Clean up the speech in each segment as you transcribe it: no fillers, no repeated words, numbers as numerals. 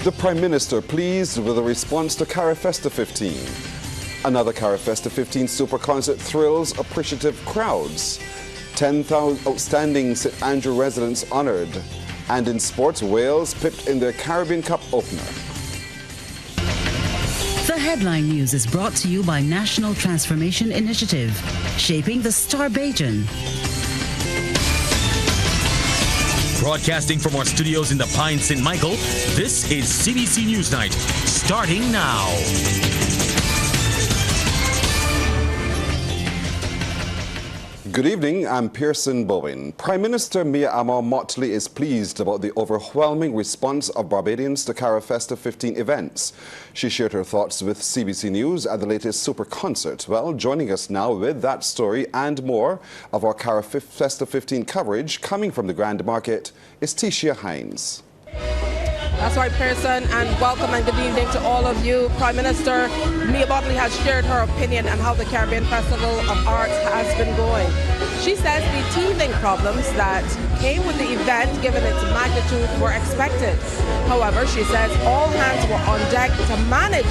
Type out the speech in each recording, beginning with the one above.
The Prime Minister pleased with the response to Carifesta 15. Another Carifesta 15 super concert thrills appreciative crowds. 10,000 outstanding St Andrew residents honoured. And in sports, Wales pipped in their Caribbean Cup opener. The headline news is brought to you by National Transformation Initiative, shaping the Starbajan. Broadcasting from our studios in the Pine St. Michael, this is CBC NewsNight, starting now. Good evening, I'm Pearson Bowen. Prime Minister Mia Amor-Motley is pleased about the overwhelming response of Barbadians to Carifesta 15 events. She shared her thoughts with CBC News at the latest super concert. Well, joining us now with that story and more of our Carifesta 15 coverage coming from the Grand Market is Tisha Hines. That's right, Pearson, and welcome and good evening to all of you. Prime Minister Mia Motley has shared her opinion on how the Caribbean Festival of Arts has been going. She says the teething problems that came with the event, given its magnitude, were expected. However, she says all hands were on deck to manage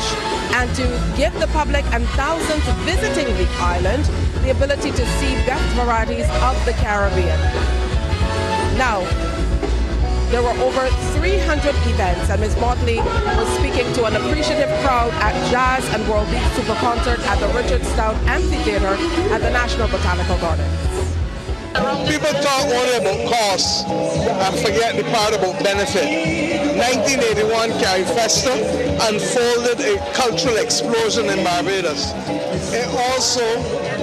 and to give the public and thousands visiting the island the ability to see best varieties of the Caribbean. Now, there were over 300 events, and Ms. Motley was speaking to an appreciative crowd at Jazz and World Beat Super Concert at the Richard Stout Amphitheater at the National Botanical Gardens. People talk only about cost and forget the part about benefit. 1981 Carifesta unfolded a cultural explosion in Barbados. It also,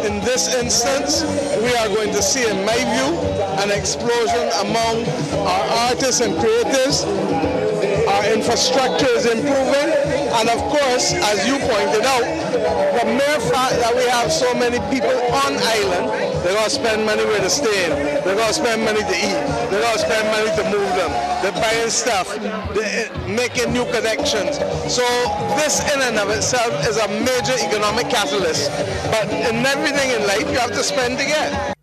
in this instance, we are going to see, in my view, an explosion among our artists and creatives. Our infrastructure is improving, and of course, as you pointed out, the mere fact that we have so many people on island, they're going to spend money where to stay in. They're going to spend money to eat. They're going to spend money to move them. They're buying stuff. They're making new connections. So this in and of itself is a major economic catalyst. But in everything in life, you have to spend to get.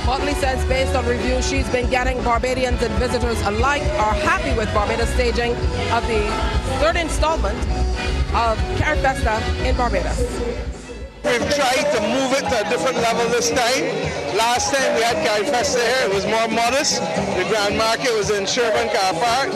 Motley says based on reviews she's been getting, Barbadians and visitors alike are happy with Barbados' staging of the third installment of Carifesta in Barbados. We've tried to move it to a different level this time. Last time we had Carifesta here, it was more modest. The Grand Market was in Sherburne Car Park,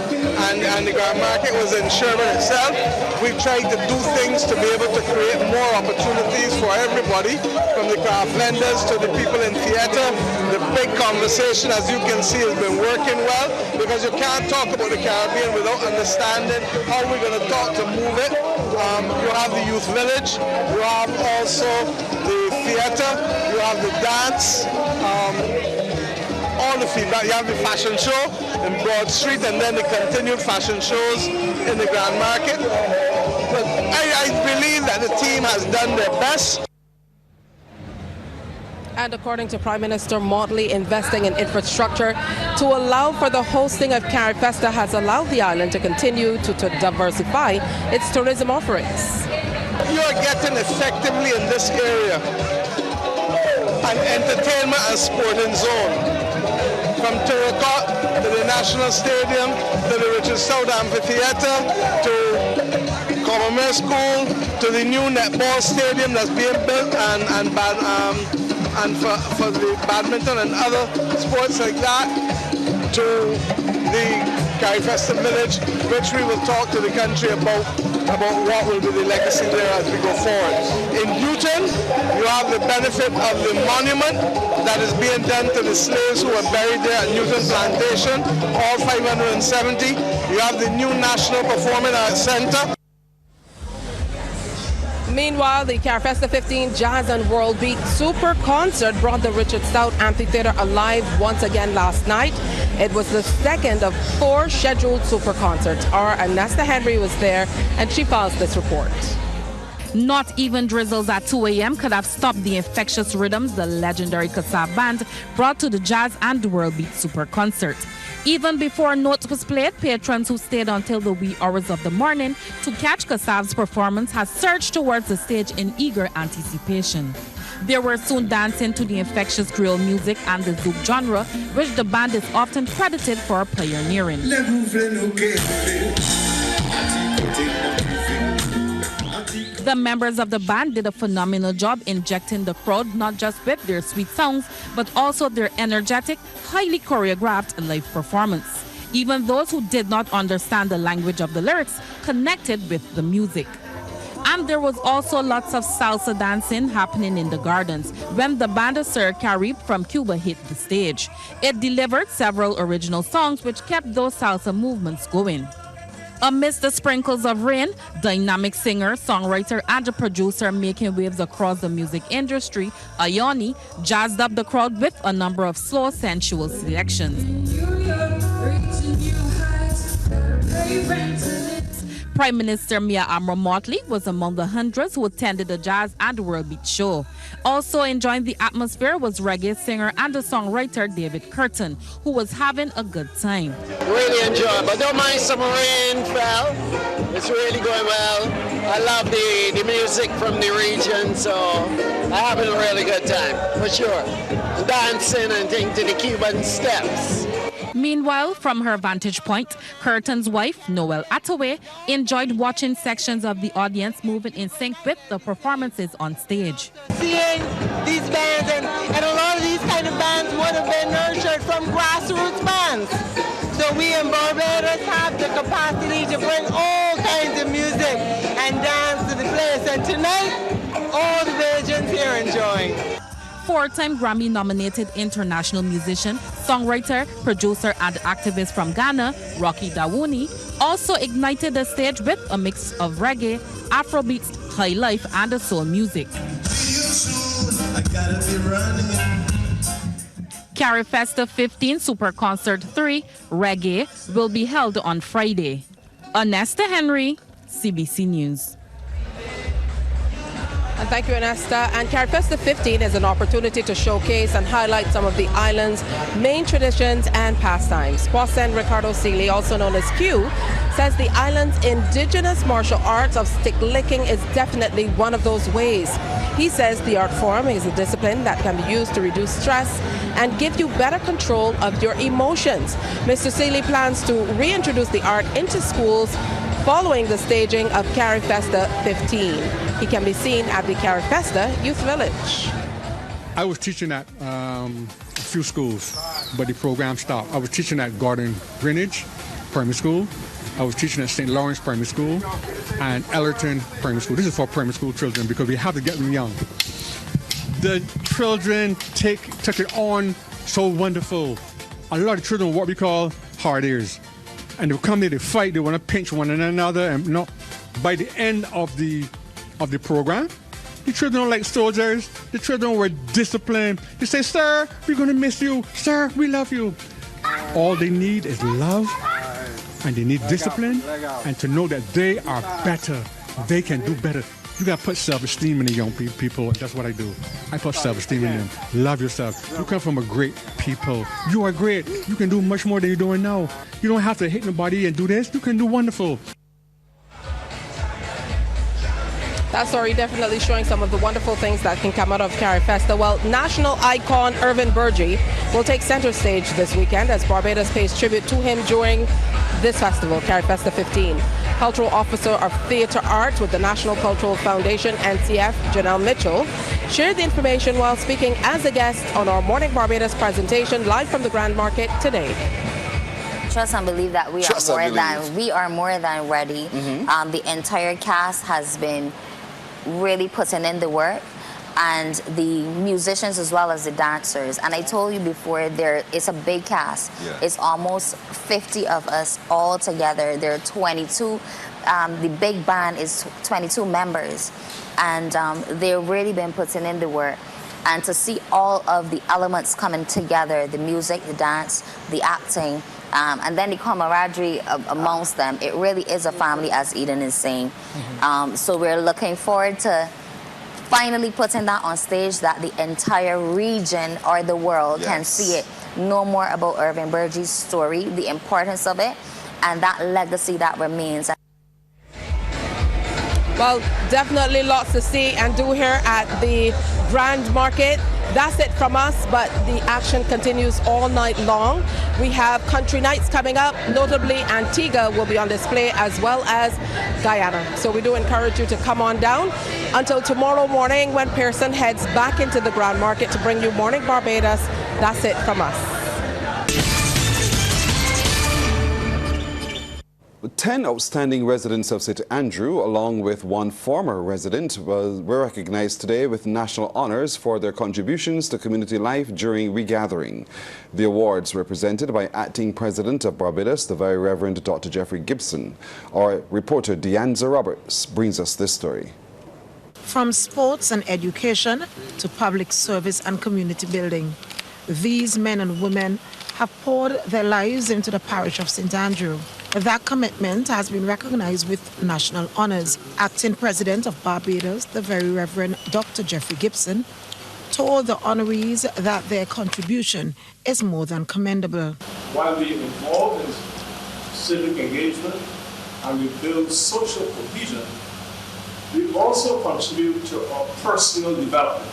and the Grand Market was in Sherburne itself. We've tried to do things to be able to create more opportunities for everybody, from the craft vendors to the people in theatre. The big conversation, as you can see, has been working well, because you can't talk about the Caribbean without understanding how we're going to talk to move it. You have the Youth Village, you have also the theatre, you have the dance, all the feedback. You have the fashion show in Broad Street, and then the continued fashion shows in the Grand Market. But I believe that the team has done their best. And according to Prime Minister Motley, investing in infrastructure to allow for the hosting of Carifesta has allowed the island to continue to diversify its tourism offerings. You are getting effectively in this area an entertainment and sporting zone. From Turcotte to the National Stadium, to the Richard Stout Amphitheater, to Commerce School, to the new netball stadium that's being built, and for the badminton and other sports like that, to the Carifesta Village, which we will talk to the country about what will be the legacy there as we go forward. In Newton, you have the benefit of the monument that is being done to the slaves who were buried there at Newton Plantation, all 570. You have the new National Performing Arts Center. Meanwhile, the Carifesta 15 Jazz and World Beat Super Concert brought the Richard Stout Amphitheater alive once again last night. It was the second of 4 scheduled super concerts. Our Anesta Henry was there, and she files this report. Not even drizzles at 2 a.m. could have stopped the infectious rhythms the legendary Kassav Band brought to the Jazz and World Beat Super Concert. Even before notes was played, patrons who stayed until the wee hours of the morning to catch Kassav's performance has surged towards the stage in eager anticipation. They were soon dancing to the infectious Creole music and the zouk genre, which the band is often credited for pioneering. The members of the band did a phenomenal job injecting the crowd not just with their sweet songs, but also their energetic, highly choreographed live performance. Even those who did not understand the language of the lyrics connected with the music. And there was also lots of salsa dancing happening in the gardens when the band Sir Carib from Cuba hit the stage. It delivered several original songs which kept those salsa movements going. Amidst the sprinkles of rain, dynamic singer, songwriter, and a producer making waves across the music industry, Ayoni, jazzed up the crowd with a number of slow, sensual selections. Prime Minister Mia Motley was among the hundreds who attended the jazz and world beat show. Also enjoying the atmosphere was reggae singer and songwriter David Curtin, who was having a good time. Really enjoy, but don't mind some rain fell. It's really going well. I love the music from the region, so I'm having a really good time, for sure. Dancing and things to the Cuban steps. Meanwhile, from her vantage point, Curtin's wife, Noel Attaway, enjoyed watching sections of the audience moving in sync with the performances on stage. Seeing these bands, and a lot of these kind of bands would have been nurtured from grassroots bands. So we in Barbados have the capacity to bring all kinds of music and dance to the place. And tonight, all the Virgins here enjoying. Four-time Grammy-nominated international musician, songwriter, producer, and activist from Ghana, Rocky Dawuni, also ignited the stage with a mix of reggae, Afrobeats, high life, and soul music. Carifesta 15 Super Concert 3, Reggae, will be held on Friday. Anesta Henry, CBC News. And thank you, Anesta. And Carifesta 15 is an opportunity to showcase and highlight some of the island's main traditions and pastimes. Kwasen Ricardo Seeley, also known as Q, says the island's indigenous martial arts of stick licking is definitely one of those ways. He says the art form is a discipline that can be used to reduce stress and give you better control of your emotions. Mr. Seeley plans to reintroduce the art into schools following the staging of Carifesta 15. He can be seen at the Carifesta Youth Village. I was teaching at a few schools, but the program stopped. I was teaching at Garden Greenwich Primary School. I was teaching at St. Lawrence Primary School and Ellerton Primary School. This is for primary school children because we have to get them young. The children took it on so wonderful. A lot of children are what we call hard ears. And they come there, they fight, they want to pinch one another. And by the end of the program, the children are like soldiers. The children were disciplined. They say, "Sir, we're going to miss you. Sir, we love you." All they need is love, and they need discipline, and to know that they are better. They can do better. You got to put self-esteem in the young people. That's what I do. I put self-esteem in them. Love yourself. You come from a great people. You are great. You can do much more than you're doing now. You don't have to hit nobody and do this. You can do wonderful. That story definitely showing some of the wonderful things that can come out of Carifesta. Well, national icon Irvin Burgee will take center stage this weekend as Barbados pays tribute to him during this festival, Carifesta 15. Cultural Officer of Theatre Arts with the National Cultural Foundation, NCF, Janelle Mitchell, shared the information while speaking as a guest on our Morning Barbados presentation live from the Grand Market today. Trust and believe that we are more than ready. The entire cast has been really putting in the work, and the musicians as well as the dancers. And I told you before, it's a big cast. Yeah. It's almost 50 of us all together. There are 22. The big band is 22 members, and they've really been putting in the work. And to see all of the elements coming together, the music, the dance, the acting, and then the camaraderie amongst them, it really is a family, as Eden is saying. So we're looking forward to finally putting that on stage, that the entire region or the world can see it, know more about Irvin Burgee's story, the importance of it, and that legacy that remains. Well, definitely lots to see and do here at the Grand Market. That's it from us, but the action continues all night long. We have country nights coming up, notably Antigua will be on display as well as Guyana. So we do encourage you to come on down until tomorrow morning when Pearson heads back into the Grand Market to bring you Morning Barbados. That's it from us. 10 outstanding residents of St. Andrew, along with one former resident, were recognized today with national honors for their contributions to community life during regathering. The awards were presented by Acting President of Barbados, the Very Reverend Dr. Jeffrey Gibson. Our reporter Deanza Roberts brings us this story. From sports and education to public service and community building, these men and women have poured their lives into the parish of St. Andrew. That commitment has been recognized with national honors. Acting President of Barbados, the Very Reverend Dr. Jeffrey Gibson, told the honorees that their contribution is more than commendable. While we involve in civic engagement and we build social cohesion, we also contribute to our personal development.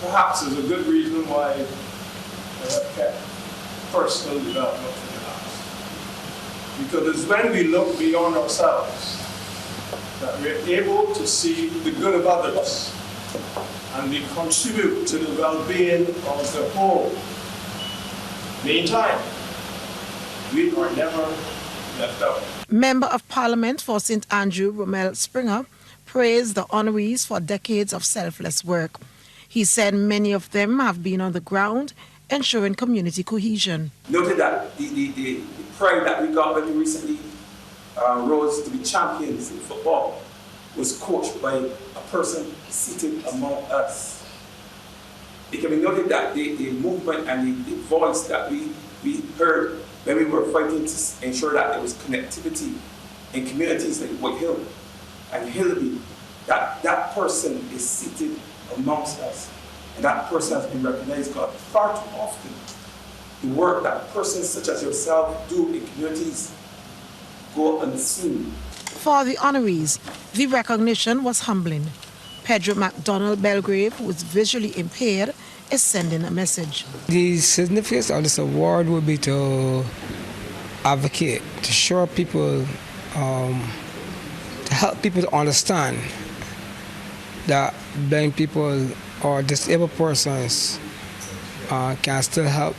Perhaps there's a good reason why I have kept personal development for the last. Because it's when we look beyond ourselves that we're able to see the good of others and we contribute to the well-being of the whole. Meantime, we are never left out. Member of Parliament for St. Andrew, Romel Springer, praised the honorees for decades of selfless work. He said many of them have been on the ground ensuring community cohesion. Noted that the pride that we got when we recently rose to be champions in football was coached by a person seated among us. It can be noted that the movement and the voice that we heard when we were fighting to ensure that there was connectivity in communities like White Hill and Hillaby, that person is seated amongst us. And that person has been recognized, God, far too often. The work that persons such as yourself do in communities go unseen. For the honorees, the recognition was humbling. Pedro MacDonald Belgrave, who is visually impaired, is sending a message. The significance of this award would be to advocate, to show people, to help people to understand that blind people or disabled persons can still help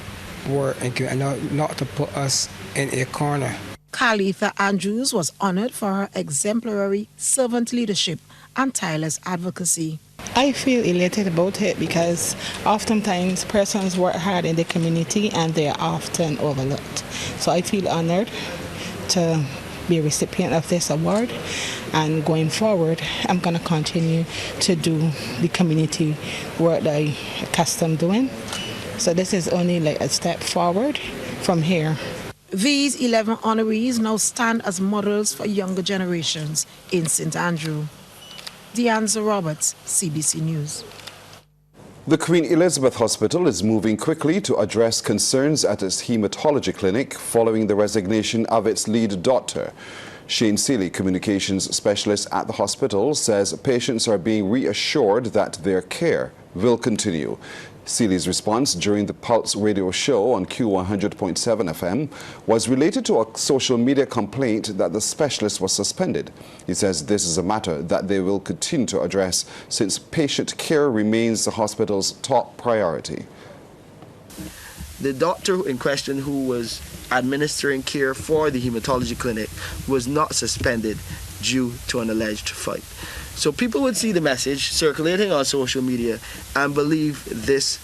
work and not to put us in a corner. Khalitha Andrews was honored for her exemplary servant leadership and tireless advocacy. I feel elated about it because oftentimes persons work hard in the community and they are often overlooked. So I feel honored to be a recipient of this award, and going forward I'm going to continue to do the community work that I'm accustomed doing. So this is only like a step forward from here. These 11 honorees now stand as models for younger generations in St. Andrew. Deanza Roberts, CBC News. The Queen Elizabeth Hospital is moving quickly to address concerns at its hematology clinic following the resignation of its lead doctor. Shane Seeley, communications specialist at the hospital, says patients are being reassured that their care will continue. Seeley's response during the Pulse radio show on Q100.7 FM was related to a social media complaint that the specialist was suspended. He says this is a matter that they will continue to address since patient care remains the hospital's top priority. The doctor in question who was administering care for the hematology clinic was not suspended due to an alleged fight. So people would see the message circulating on social media and believe this,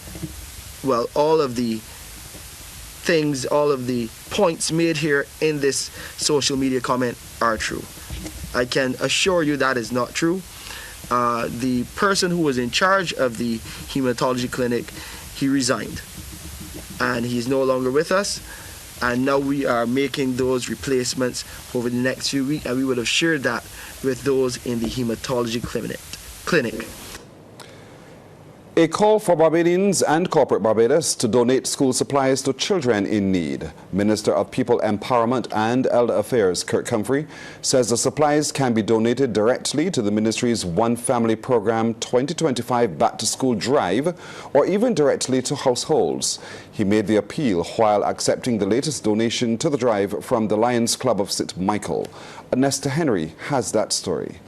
well, all of the things, all of the points made here in this social media comment are true. I can assure you that is not true. The person who was in charge of the hematology clinic, he resigned. And he's no longer with us. And now we are making those replacements over the next few weeks, and we would have shared that with those in the hematology clinic. A call for Barbadians and corporate Barbados to donate school supplies to children in need. Minister of People Empowerment and Elder Affairs, Kirk Humphrey, says the supplies can be donated directly to the ministry's One Family Program 2025 Back to School Drive or even directly to households. He made the appeal while accepting the latest donation to the drive from the Lions Club of St. Michael. Nesta Henry has that story.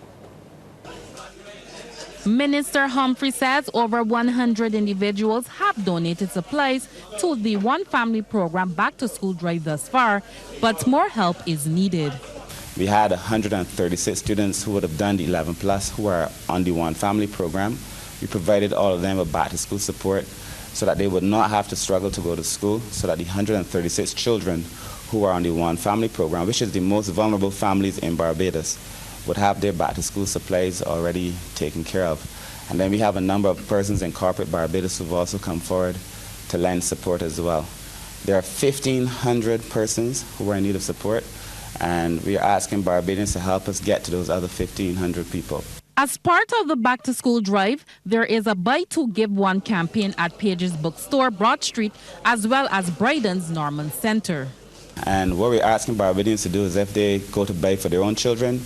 Minister Humphrey says over 100 individuals have donated supplies to the One Family Program Back to School Drive thus far, but more help is needed. We had 136 students who would have done the 11 plus who are on the One Family Program. We provided all of them with back to school support so that they would not have to struggle to go to school, so that the 136 children who are on the One Family Program, which is the most vulnerable families in Barbados, would have their back to school supplies already taken care of. And then we have a number of persons in corporate Barbados who've also come forward to lend support as well. There are 1,500 persons who are in need of support, and we are asking Barbadians to help us get to those other 1,500 people. As part of the Back to School Drive, there is a Buy Two Give One campaign at Page's Bookstore, Broad Street, as well as Bryden's Norman Center. And what we're asking Barbadians to do is if they go to buy for their own children,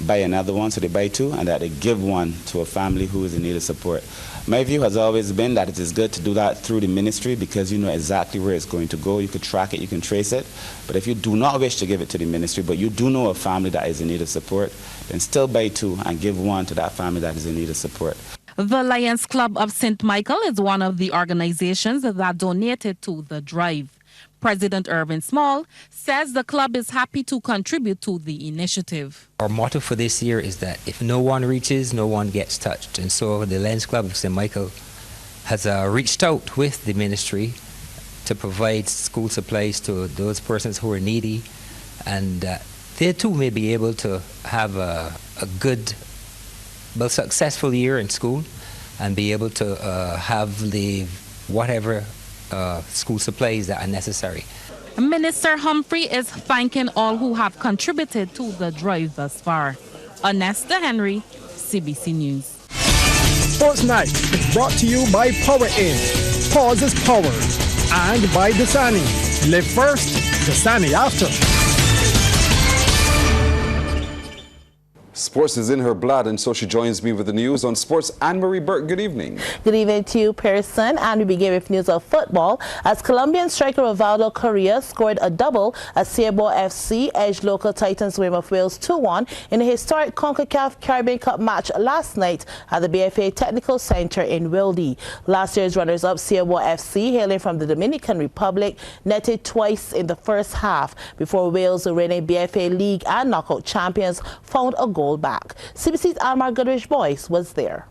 buy another one, so they buy two, and that they give one to a family who is in need of support. My view has always been that it is good to do that through the ministry because you know exactly where it's going to go. You could track it, you can trace it. But if you do not wish to give it to the ministry, but you do know a family that is in need of support, then still buy two and give one to that family that is in need of support. The Lions Club of St. Michael is one of the organizations that donated to the drive. President Irvin Small says the club is happy to contribute to the initiative. Our motto for this year is that if no one reaches, no one gets touched. And so the Lions Club of St. Michael has reached out with the ministry to provide school supplies to those persons who are needy. And they too may be able to have a good, but successful year in school and be able to have the whatever school supplies that are necessary. Minister Humphrey is thanking all who have contributed to the drive thus far. Nesta Henry, CBC News. Sports Night is brought to you by Power In, Pause is Power, and by Dasani. Live first, Dasani after. Sports is in her blood, and so she joins me with the news on sports. Anne-Marie Burke, good evening. Good evening to you, Pearson. And we begin with news of football as Colombian striker Rivaldo Correa scored a double as Ciebor FC edged local Titans Weymouth Wales 2-1 in a historic CONCACAF Caribbean Cup match last night at the BFA Technical Center in Wildy. Last year's runners-up Ciebor FC, hailing from the Dominican Republic, netted twice in the first half before Wales, the reigning BFA League and knockout champions, found a goal back. CBC's Almar Goodrich Boyce was there.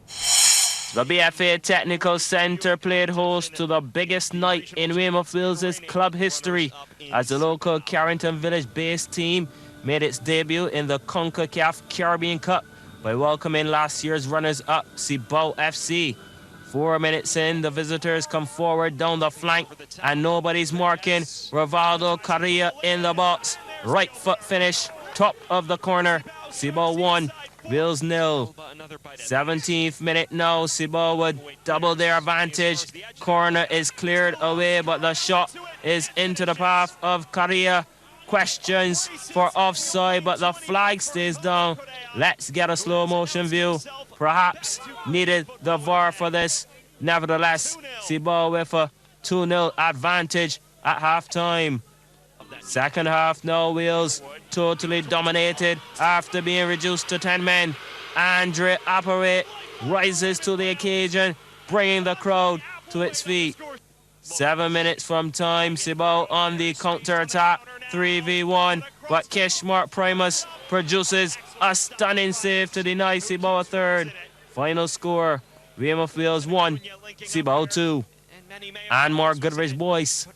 The BFA Technical Centre played host to the biggest night in Weymouth Wales' club history as the local Carrington Village-based team made its debut in the CONCACAF Caribbean Cup by welcoming last year's runners-up Ciebor FC. 4 minutes in, the visitors come forward down the flank and nobody's marking. Rivaldo Correa in the box. Right foot finish. Top of the corner, Ciebor 1, Wales 0. 17th minute now, Ciebor would double their advantage. Corner is cleared away, but the shot is into the path of Correa. Questions for offside, but the flag stays down. Let's get a slow motion view. Perhaps needed the VAR for this. Nevertheless, Ciebor with a 2-0 advantage at half-time. Second half now, Wales totally dominated after being reduced to 10 men. Andre Apparet rises to the occasion, bringing the crowd to its feet. 7 minutes from time, Ciebor on the counter-attack, 3v1, but Kishmark Primus produces a stunning save to deny Ciebor a third. Final score, Weymouth Wales 1, Ciebor 2. And more Goodrich Boyce,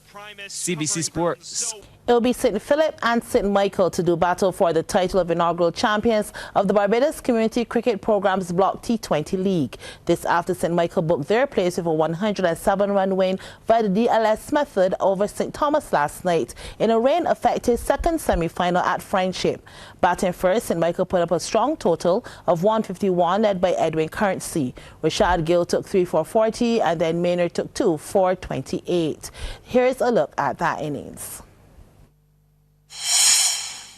CBC Sports. It will be St. Philip and St. Michael to do battle for the title of inaugural champions of the Barbados Community Cricket Program's Block T20 League. This after St. Michael booked their place with a 107-run win via the DLS method over St. Thomas last night in a rain-affected second semi-final at Friendship. Batting first, St. Michael put up a strong total of 151 led by Edwin Currency. Rashad Gill took 3 for 40 and then Maynard took 2 for 28. Here's a look at that innings.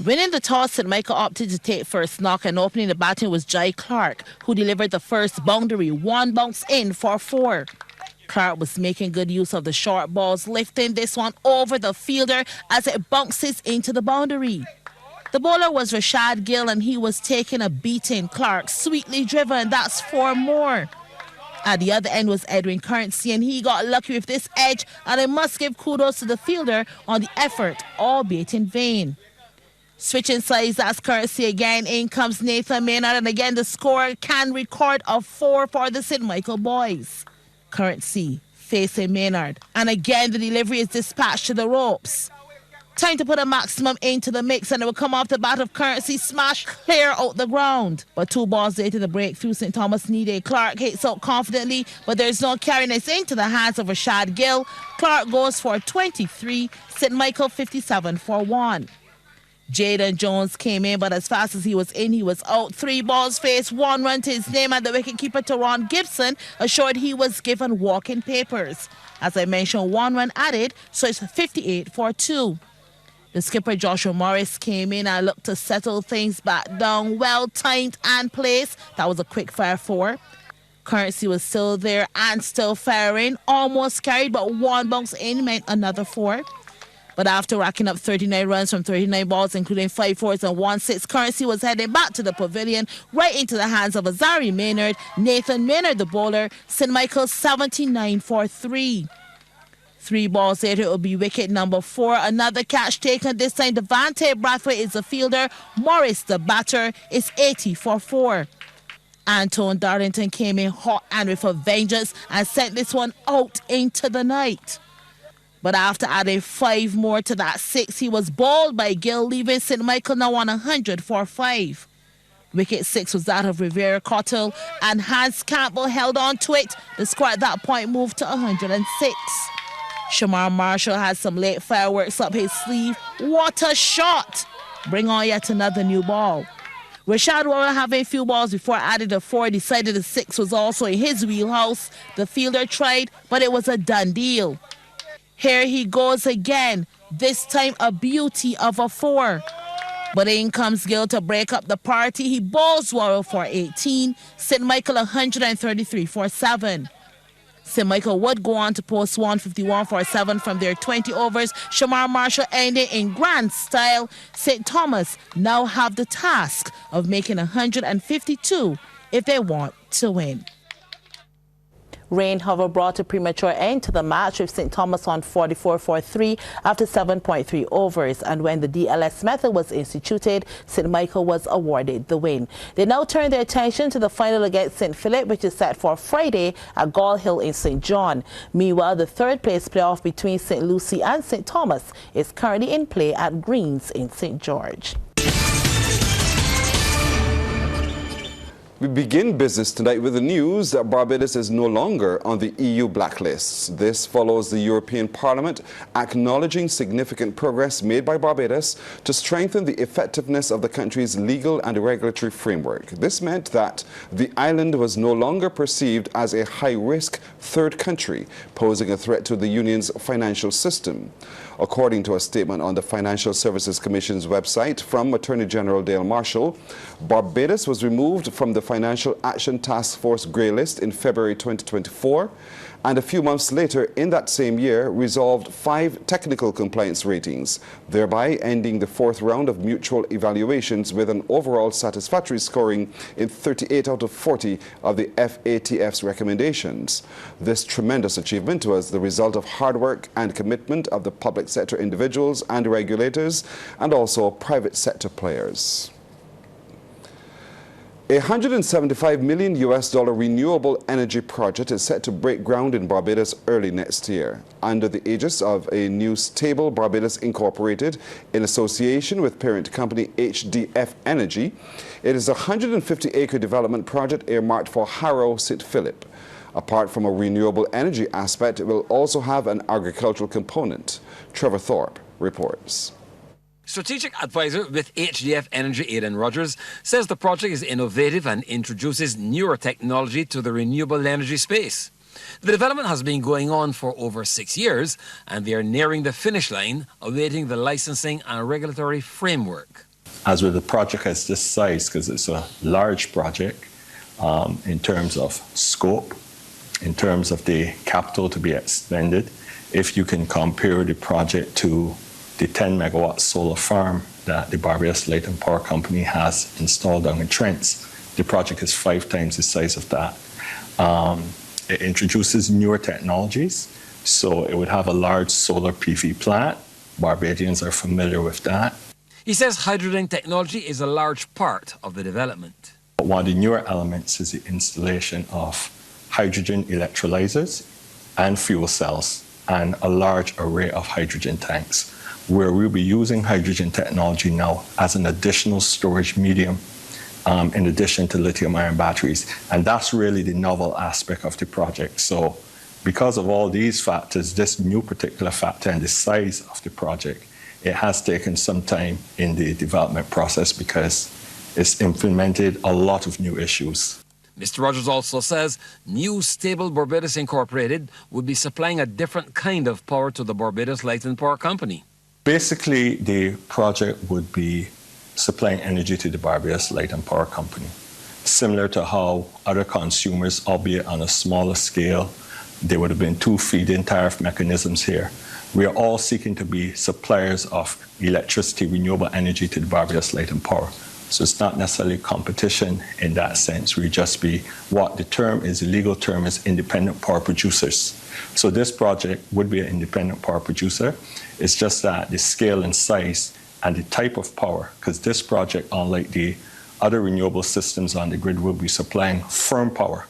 Winning the toss, St. Michael opted to take first knock, and opening the batting was Jai Clark, who delivered the first boundary, one bounce in for 4. Clark was making good use of the short balls, lifting this one over the fielder as it bounces into the boundary. The bowler was Rashad Gill, and he was taking a beating. Clark sweetly driven, that's 4 more. At the other end was Edwin Currency, and he got lucky with this edge, and I must give kudos to the fielder on the effort, albeit in vain. Switching sides, that's Currency again. In comes Nathan Maynard, and again the score can record a 4 for the St. Michael boys. Currency facing Maynard, and again the delivery is dispatched to the ropes. Time to put a maximum into the mix, and it will come off the bat of Currency, smash clear out the ground. But 2 balls later, the breakthrough, St. Thomas needed. Clark hits out confidently, but there's no carrying this into the hands of Rashad Gill. Clark goes for 23, St. Michael 57 for 1. Jaden Jones came in, but as fast as he was in, he was out. 3 balls faced, 1 run to his name, and the wicketkeeper Teron Gibson assured he was given walking papers. As I mentioned, 1 run added, so it's 58 for 2. The skipper Joshua Morris came in and looked to settle things back down. Well timed and placed. That was a quick fire 4. Currency was still there and still firing. Almost carried, but 1 bounce in meant another 4. But after racking up 39 runs from 39 balls, including 5 fours and 1 6, Currency was heading back to the pavilion, right into the hands of Azari Maynard. Nathan Maynard, the bowler, St. Michael 79 for 3. 3 balls later, it will be wicket number 4. Another catch taken. This time, Devante Brathwaite is the fielder. Morris, the batter, is 80 for 4. Antone Darlington came in hot and with a vengeance and sent this one out into the night. But after adding 5 more to that 6, he was bowled by Gill, leaving St. Michael now on 100 for 5. Wicket 6 was that of Rivera Cottle, and Hans Campbell held on to it. The score at that point moved to 106. Shamar Marshall had some late fireworks up his sleeve. What a shot! Bring on yet another new ball. Rashad Warren, having few balls before added a 4, decided the 6 was also in his wheelhouse. The fielder tried, but it was a done deal. Here he goes again, this time a beauty of a 4. But in comes Gill to break up the party. He bowls Warren for 18, St. Michael 133 for 7. St. Michael would go on to post 151 for 7 from their 20 overs. Shamar Marshall ending in grand style. St. Thomas now have the task of making 152 if they want to win. Rain, however, brought a premature end to the match with St. Thomas on 44 for 3 after 7.3 overs. And when the DLS method was instituted, St. Michael was awarded the win. They now turn their attention to the final against St. Philip, which is set for Friday at Gall Hill in St. John. Meanwhile, the third place playoff between St. Lucie and St. Thomas is currently in play at Greens in St. George. We begin business tonight with the news that Barbados is no longer on the EU blacklist. This follows the European Parliament acknowledging significant progress made by Barbados to strengthen the effectiveness of the country's legal and regulatory framework. This meant that the island was no longer perceived as a high-risk third country, posing a threat to the union's financial system. According to a statement on the Financial Services Commission's website from Attorney General Dale Marshall, Barbados was removed from the Financial Action Task Force grey list in February 2024, and a few months later in that same year resolved 5 technical compliance ratings, thereby ending the 4th round of mutual evaluations with an overall satisfactory scoring in 38 out of 40 of the FATF's recommendations. This tremendous achievement was the result of hard work and commitment of the public sector individuals and regulators, and also private sector players. A $175 million renewable energy project is set to break ground in Barbados early next year. Under the aegis of a new stable, Barbados Incorporated, in association with parent company HDF Energy, it is a 150-acre development project earmarked for Harrow St. Philip. Apart from a renewable energy aspect, it will also have an agricultural component. Trevor Thorpe reports. Strategic advisor with HDF Energy, Aidan Rogers, says the project is innovative and introduces newer technology to the renewable energy space. The development has been going on for over 6 years, and they are nearing the finish line, awaiting the licensing and regulatory framework. As with a project as this size, because it's a large project in terms of scope, in terms of the capital to be expended, if you can compare the project to the 10-megawatt solar farm that the Barbados Light and Power Company has installed on the Trents, the project is 5 times the size of that. It introduces newer technologies, so it would have a large solar PV plant. Barbadians are familiar with that. He says hydrogen technology is a large part of the development. One of the newer elements is the installation of hydrogen electrolyzers and fuel cells and a large array of hydrogen tanks, where we'll be using hydrogen technology now as an additional storage medium in addition to lithium-ion batteries. And that's really the novel aspect of the project. So because of all these factors, this new particular factor and the size of the project, it has taken some time in the development process because it's implemented a lot of new issues. Mr. Rogers also says new stable Barbados Incorporated would be supplying a different kind of power to the Barbados Light and Power Company. Basically, the project would be supplying energy to the Barbados Light and Power Company, similar to how other consumers, albeit on a smaller scale, there would have been 2 feed-in tariff mechanisms here. We are all seeking to be suppliers of electricity, renewable energy to the Barbados Light and Power. So it's not necessarily competition in that sense. We just be what the term is, the legal term is independent power producers. So this project would be an independent power producer. It's just that the scale and size and the type of power, because this project, unlike the other renewable systems on the grid, will be supplying firm power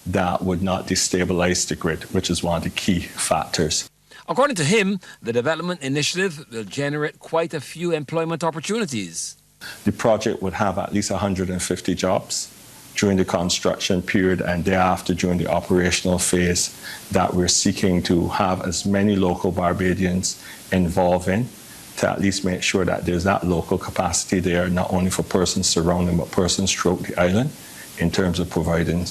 that would not destabilize the grid, which is one of the key factors. According to him, the development initiative will generate quite a few employment opportunities. The project would have at least 150 jobs during the construction period and thereafter during the operational phase that we're seeking to have as many local Barbadians involved in to at least make sure that there's that local capacity there, not only for persons surrounding but persons throughout the island in terms of providing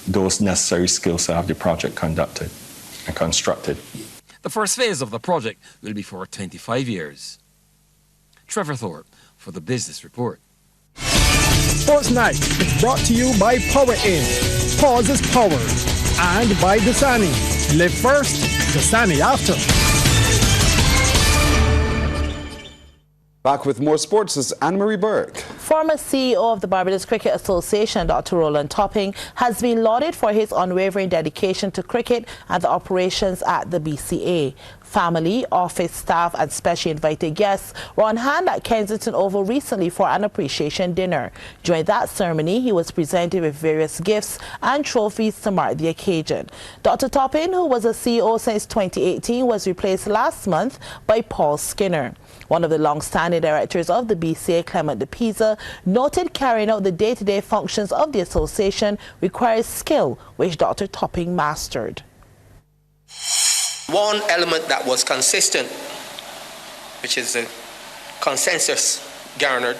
those necessary skills to have the project conducted and constructed. The first phase of the project will be for 25 years. Trevor Thorpe for the Business Report. Sports Night is brought to you by Power Inn. Pause is power. And by Dasani. Live first, Dasani after. Back with more sports is Anne-Marie Burke. Former CEO of the Barbados Cricket Association, Dr. Roland Topping, has been lauded for his unwavering dedication to cricket and the operations at the BCA. Family, office staff and special invited guests were on hand at Kensington Oval recently for an appreciation dinner. During that ceremony, he was presented with various gifts and trophies to mark the occasion. Dr. Topping, who was a CEO since 2018, was replaced last month by Paul Skinner. One of the long-standing directors of the BCA, Clement de Pisa, noted carrying out the day-to-day functions of the association requires skill, which Dr. Topping mastered. One element that was consistent, which is the consensus garnered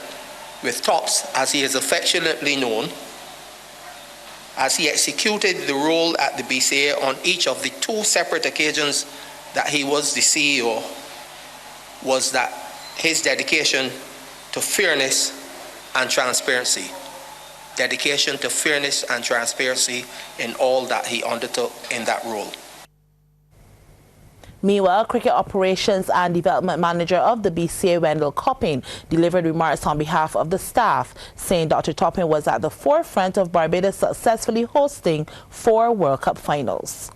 with Tops, as he is affectionately known, as he executed the role at the BCA on each of the 2 separate occasions that he was the CEO, was that his dedication to fairness and transparency. Dedication to fairness and transparency in all that he undertook in that role. Meanwhile, Cricket Operations and Development Manager of the BCA, Wendell Copping, delivered remarks on behalf of the staff, saying Dr. Topping was at the forefront of Barbados successfully hosting 4 World Cup finals.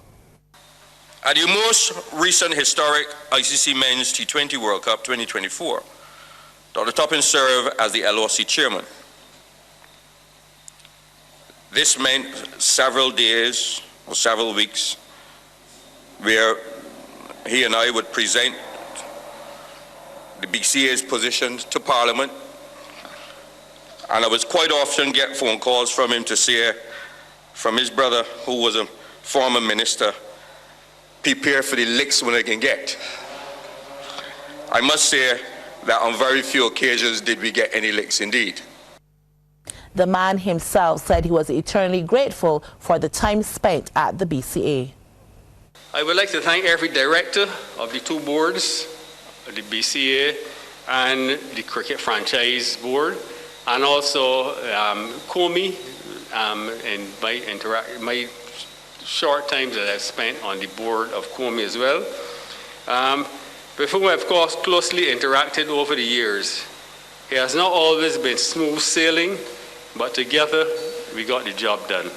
At the most recent historic ICC Men's T20 World Cup 2024, Dr. Topping served as the LOC chairman. This meant several days or several weeks where he and I would present the BCA's position to Parliament, and I would quite often get phone calls from him to say, from his brother, who was a former minister, prepare for the licks when I can get. I must say that on very few occasions did we get any licks indeed. The man himself said he was eternally grateful for the time spent at the BCA. I would like to thank every director of the two boards, the BCA and the Cricket Franchise Board, and also Comey, in my short time that I've spent on the board of Comey as well. With whom I've, of course, closely interacted over the years. It has not always been smooth sailing, but together we got the job done.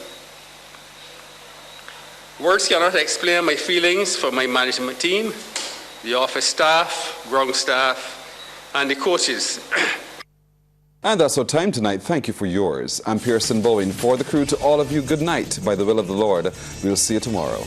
Words cannot explain my feelings for my management team, the office staff, ground staff, and the coaches. And that's our time tonight. Thank you for yours. I'm Pearson Bowen. For the crew, to all of you, good night. By the will of the Lord, we'll see you tomorrow.